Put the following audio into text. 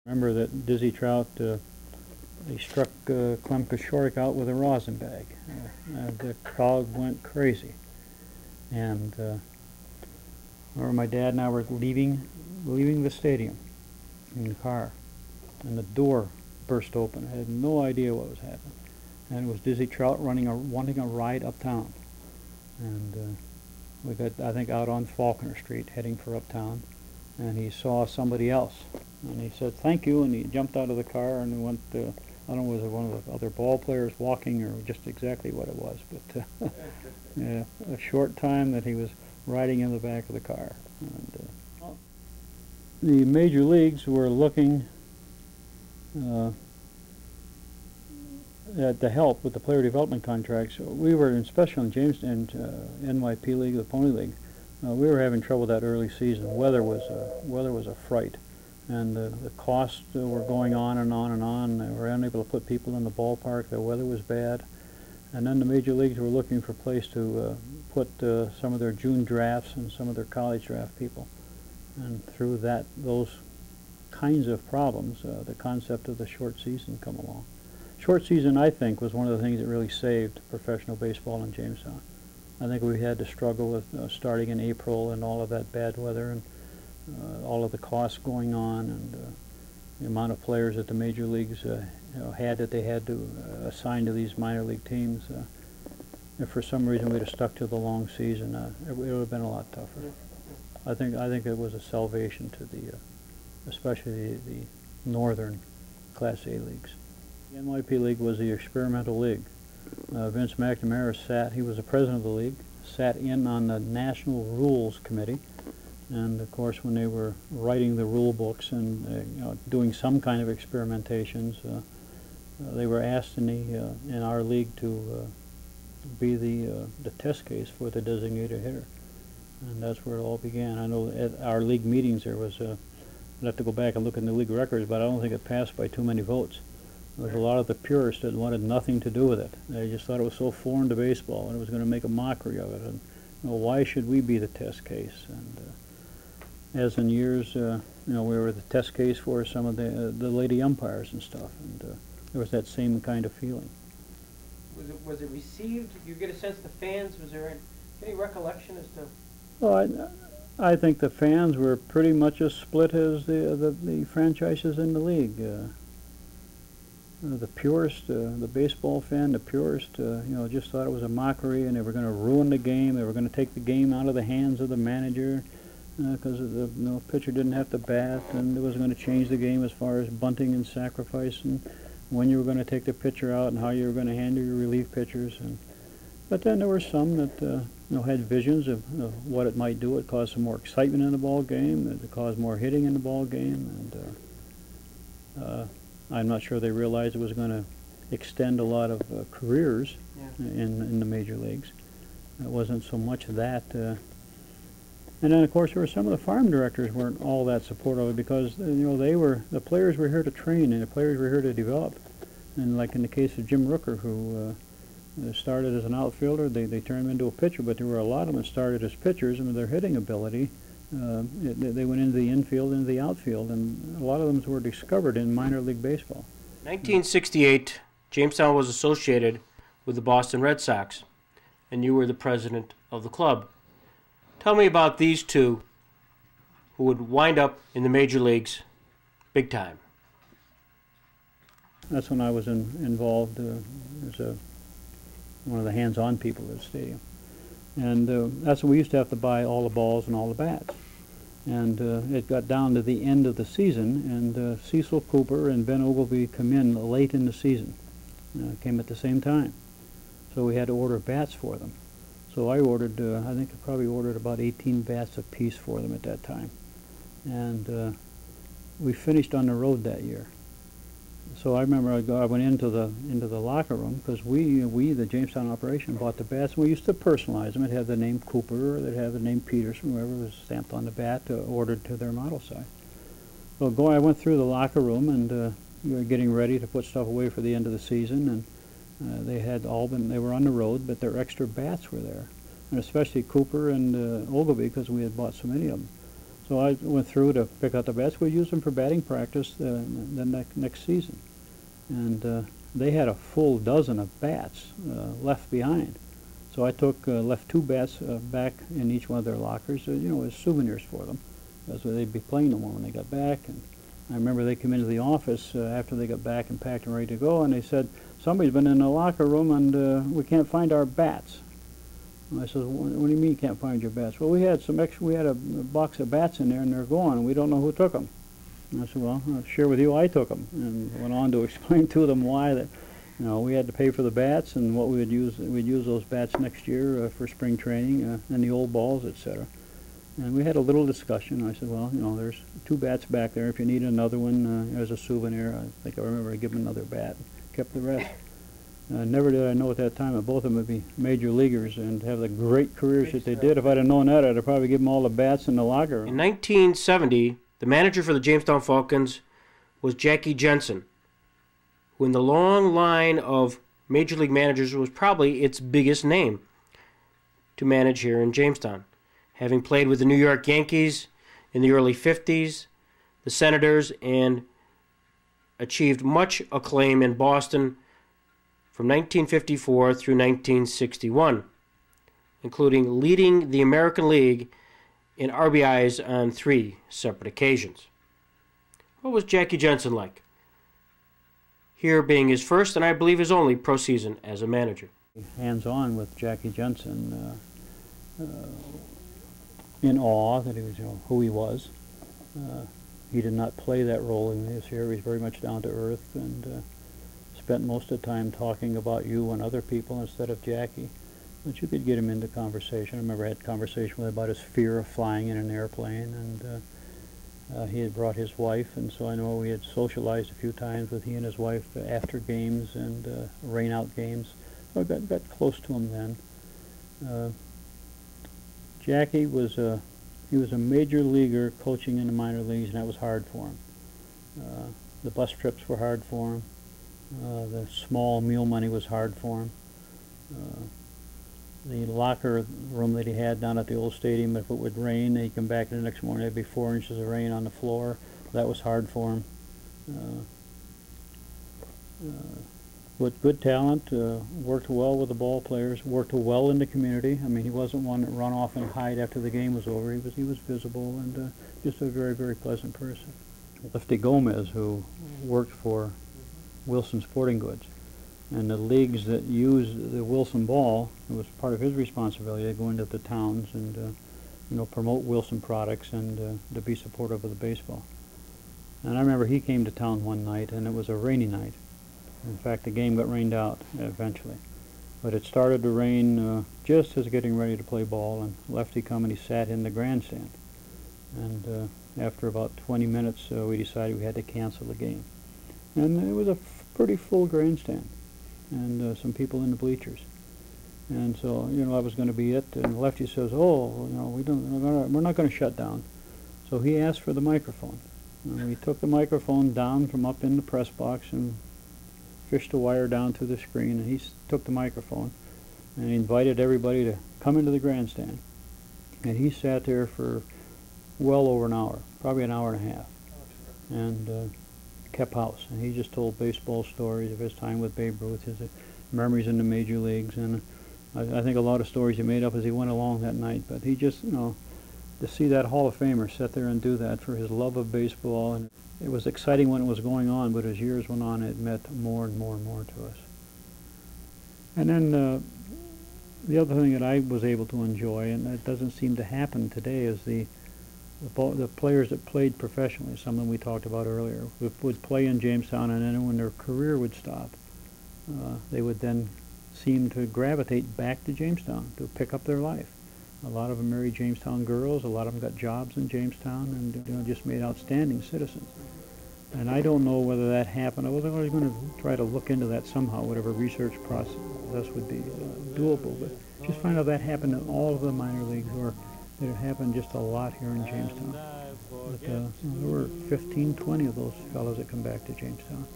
Remember that Dizzy Trout, he struck Clem Koshorik out with a rosin bag. The crowd went crazy. And remember my dad and I were leaving the stadium in the car, and the door burst open. I had no idea what was happening. And it was Dizzy Trout wanting a ride uptown. And we got, I think, out on Faulkner Street heading for uptown, and he saw somebody else. And he said, "Thank you," and he jumped out of the car and went, I don't know, was it one of the other ball players walking or just exactly what it was, but yeah, a short time that he was riding in the back of the car. And, the major leagues were looking at the help with the player development contracts. We were, especially in Jamestown N.Y League, the Pony League, we were having trouble that early season. Weather was a fright. And the costs were going on and on and on. They were unable to put people in the ballpark. The weather was bad. And then the major leagues were looking for a place to put some of their June drafts and some of their college draft people. And through those kinds of problems, the concept of the short season come along. Short season, I think, was one of the things that really saved professional baseball in Jamestown. I think we had to struggle with starting in April and all of that bad weather, and all of the costs going on, and the amount of players that the major leagues had that they had to assign to these minor league teams. If for some reason we'd have stuck to the long season, it would have been a lot tougher. I think it was a salvation to the, especially the northern Class A leagues. The NYP League was the experimental league. Vince McNamara he was the president of the league, sat in on the National Rules Committee. And of course, when they were writing the rule books and doing some kind of experimentations, they were asked in our league to be the test case for the designated hitter, and that's where it all began. I know at our league meetings there was I'd have to go back and look in the league records, but I don't think it passed by too many votes. There was a lot of the purists that wanted nothing to do with it. They just thought it was so foreign to baseball, and it was going to make a mockery of it. And why should we be the test case? And as in years, we were the test case for some of the lady umpires and stuff, and there was that same kind of feeling. Was it received? You get a sense the fans, was there any recollection as to? Well, I think the fans were pretty much as split as the franchises in the league. The purist, the baseball fan, the purist, just thought it was a mockery, and they were going to ruin the game. They were going to take the game out of the hands of the manager, because the pitcher didn't have to bat, and it was going to change the game as far as bunting and sacrifice, and when you were going to take the pitcher out, and how you were going to handle your relief pitchers. But then there were some that had visions of what it might do. It caused some more excitement in the ball game. It caused more hitting in the ball game, and I'm not sure they realized it was going to extend a lot of careers in the major leagues. It wasn't so much that. And then, of course, there were some of the farm directors weren't all that supportive of it, because the players were here to train, and the players were here to develop. And like in the case of Jim Rooker, who started as an outfielder, they turned him into a pitcher, but there were a lot of them that started as pitchers, and with their hitting ability, they went into the infield, into the outfield, and a lot of them were discovered in minor league baseball. 1968, Jamestown was associated with the Boston Red Sox, and you were the president of the club. Tell me about these two who would wind up in the major leagues big time. That's when I was involved as one of the hands-on people at the stadium. And that's when we used to have to buy all the balls and all the bats. And it got down to the end of the season, and Cecil Cooper and Ben Ogilvie come in late in the season, came at the same time. So we had to order bats for them. So I ordered, I think I probably ordered about 18 bats apiece for them at that time. And we finished on the road that year. So I remember I went into the locker room, because we, the Jamestown operation, bought the bats, and we used to personalize them. It had the name Cooper, or it had the name Peterson, whoever was stamped on the bat, ordered to their model size. So I went through the locker room, and we were getting ready to put stuff away for the end of the season, and they were on the road, but their extra bats were there, and especially Cooper and Ogilvie, because we had bought so many of them. So I went through to pick out the bats. We used them for batting practice the next season. And they had a full dozen of bats left behind. So I left 2 bats back in each one of their lockers, as souvenirs for them. That's where they'd be playing them when they got back. And I remember they came into the office after they got back and packed and ready to go, and they said, "Somebody's been in the locker room and we can't find our bats." And I said, "What do you mean you can't find your bats?" "Well, we had a box of bats in there and they're gone, and we don't know who took them." And I said, "Well, I'll share with you, I took them," and went on to explain to them why that, we had to pay for the bats and what we'd use those bats next year for spring training and the old balls, etc. And we had a little discussion. I said, "Well, there's 2 bats back there. If you need another one as a souvenir," I think I remember I gave them another bat, kept the rest. Never did I know at that time that both of them would be major leaguers and have the great careers that they did. If I'd have known that, I'd have probably given them all the bats in the locker room. In 1970, the manager for the Jamestown Falcons was Jackie Jensen, who in the long line of major league managers was probably its biggest name to manage here in Jamestown, having played with the New York Yankees in the early 50s, the Senators, and achieved much acclaim in Boston from 1954 through 1961, including leading the American League in RBIs on 3 separate occasions. What was Jackie Jensen like? Here being his first and I believe his only pro season as a manager. Hands-on with Jackie Jensen, in awe that he was, who he was. He did not play that role in this here. He was very much down to earth and spent most of the time talking about you and other people instead of Jackie. But you could get him into conversation. I remember I had a conversation with him about his fear of flying in an airplane, and he had brought his wife, and so I know we had socialized a few times with he and his wife after games and rain-out games. So I got close to him then. Jackie was a major leaguer coaching in the minor leagues, and that was hard for him. The bus trips were hard for him. The small meal money was hard for him. The locker room that he had down at the old stadium, if it would rain, he'd come back the next morning, there'd be 4 inches of rain on the floor. That was hard for him. With good talent, worked well with the ball players, worked well in the community. I mean, he wasn't one that run off and hide after the game was over. He was visible and just a very, very pleasant person. Lefty Gomez, who worked for Wilson Sporting Goods, and the leagues that used the Wilson ball, it was part of his responsibility to go into the towns and promote Wilson products and to be supportive of the baseball. And I remember he came to town one night, and it was a rainy night. In fact, the game got rained out eventually. But it started to rain just as getting ready to play ball, and Lefty come and he sat in the grandstand. And after about 20 minutes, we decided we had to cancel the game. And it was a pretty full grandstand, and some people in the bleachers. And so, that was going to be it. And Lefty says, "Oh, we're not going to shut down." So he asked for the microphone. And we took the microphone down from up in the press box and fished the wire down to the screen, and he took the microphone and he invited everybody to come into the grandstand. And he sat there for well over an hour, probably an hour and a half, and kept house. And he just told baseball stories of his time with Babe Ruth, his memories in the major leagues, and I think a lot of stories he made up as he went along that night. But he just, to see that Hall of Famer sit there and do that for his love of baseball, and it was exciting when it was going on, but as years went on, it meant more and more and more to us. And then the other thing that I was able to enjoy, and that doesn't seem to happen today, is the players that played professionally, something we talked about earlier, would play in Jamestown, and then when their career would stop, they would then seem to gravitate back to Jamestown to pick up their life. A lot of them married Jamestown girls, a lot of them got jobs in Jamestown, and just made outstanding citizens. And I don't know whether that happened. I was always going to try to look into that somehow, whatever research process would be doable, but just find out that happened in all of the minor leagues, or that it happened just a lot here in Jamestown. But there were 15, 20 of those fellows that come back to Jamestown.